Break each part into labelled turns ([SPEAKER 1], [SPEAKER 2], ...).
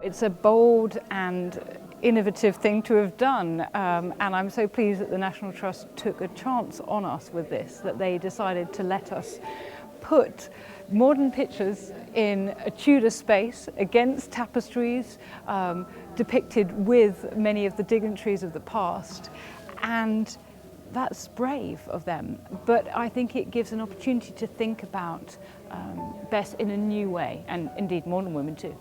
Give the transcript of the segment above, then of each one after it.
[SPEAKER 1] It's a bold and innovative thing to have done, and I'm so pleased that the National Trust took a chance on us with this, that they decided to let us put modern pictures in a Tudor space against tapestries depicted with many of the dignitaries of the past, and that's brave of them, but I think it gives an opportunity to think about Bess in a new way, and indeed modern women too.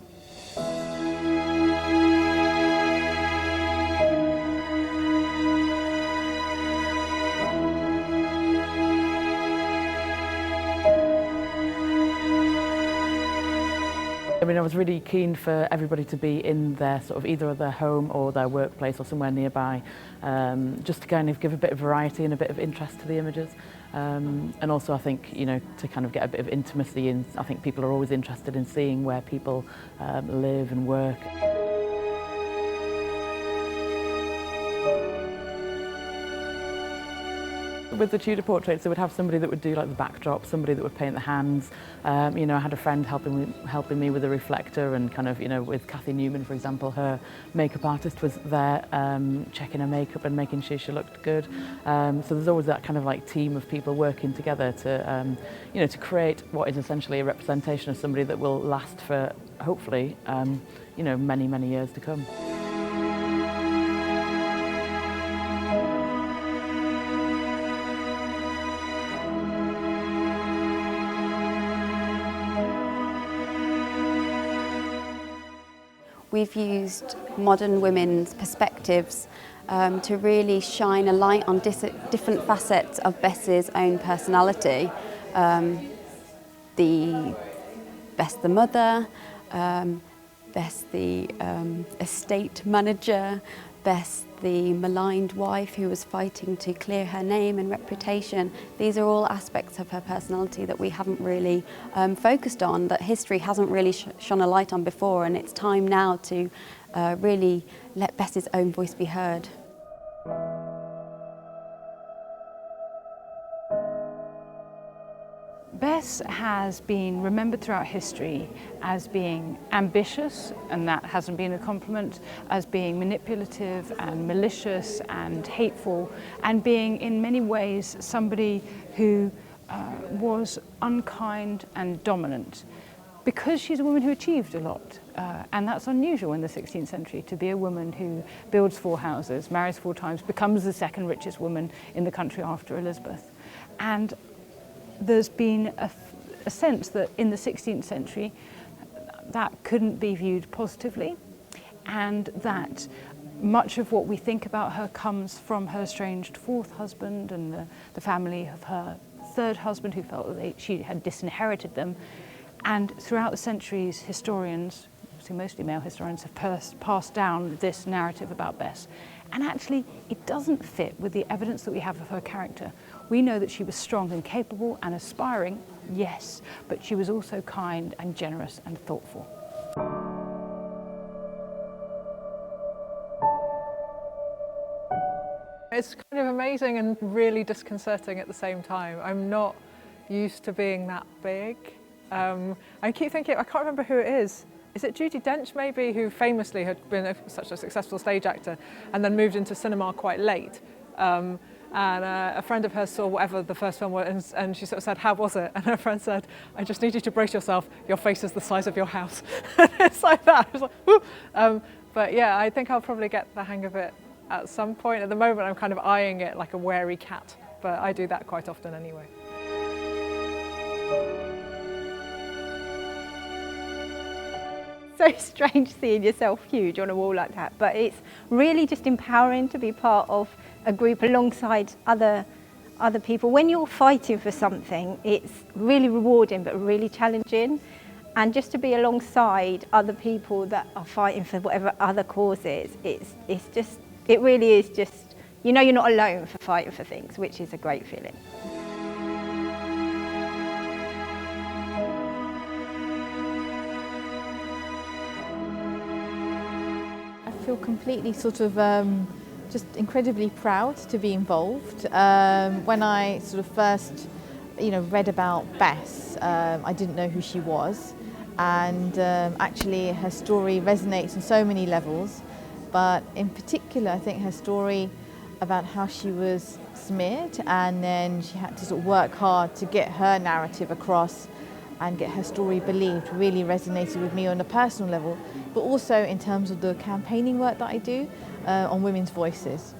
[SPEAKER 2] I mean, I was really keen for everybody to be in their sort of either their home or their workplace or somewhere nearby, just to kind of give a bit of variety and a bit of interest to the images. And also I think, you know, to kind of get a bit of intimacy, and I think people are always interested in seeing where people live and work. With the Tudor portraits, they would have somebody that would do like the backdrop, somebody that would paint the hands. You know, I had a friend helping me with a reflector, and kind of, you know, with Kathy Newman, for example, her makeup artist was there checking her makeup and making sure she looked good. So there's always that kind of like team of people working together to, you know, to create what is essentially a representation of somebody that will last for, hopefully, you know, many, many years to come.
[SPEAKER 3] We've used modern women's perspectives to really shine a light on different facets of Bess's own personality. The Bess the mother, Bess the estate manager, Bess the maligned wife who was fighting to clear her name and reputation. These are all aspects of her personality that we haven't really focused on, that history hasn't really shone a light on before, and it's time now to really let Bess's own voice be heard.
[SPEAKER 1] Bess has been remembered throughout history as being ambitious, and that hasn't been a compliment, as being manipulative and malicious and hateful, and being in many ways somebody who was unkind and dominant, because she's a woman who achieved a lot. And that's unusual in the 16th century, to be a woman who builds 4 houses, marries 4 times, becomes the second richest woman in the country after Elizabeth. And there's been a sense that in the 16th century that couldn't be viewed positively, and that much of what we think about her comes from her estranged 4th husband and the family of her 3rd husband, who felt that she had disinherited them. And throughout the centuries, historians, mostly male historians, have passed down this narrative about Bess. And actually, it doesn't fit with the evidence that we have of her character. We know that she was strong and capable and aspiring, yes, but she was also kind and generous and thoughtful.
[SPEAKER 4] It's kind of amazing and really disconcerting at the same time. I'm not used to being that big. I keep thinking, I can't remember who it is. Is it Judi Dench maybe, who famously had been such a successful stage actor and then moved into cinema quite late. And a friend of hers saw whatever the first film was, and she sort of said, "How was it?" And her friend said, "I just need you to brace yourself, your face is the size of your house." It's like that. I was like, whoo. But yeah, I think I'll probably get the hang of it at some point. At the moment I'm kind of eyeing it like a wary cat, but I do that quite often anyway.
[SPEAKER 5] So strange seeing yourself huge on a wall like that, but it's really just empowering to be part of a group alongside other people. When you're fighting for something, it's really rewarding but really challenging, and just to be alongside other people that are fighting for whatever other causes, it really is just, you know, you're not alone for fighting for things, which is a great feeling.
[SPEAKER 6] I feel completely sort of just incredibly proud to be involved. When I sort of first, read about Bess, I didn't know who she was, and actually her story resonates on so many levels, but in particular I think her story about how she was smeared and then she had to sort of work hard to get her narrative across and get her story believed really resonated with me on a personal level, but also in terms of the campaigning work that I do on women's voices.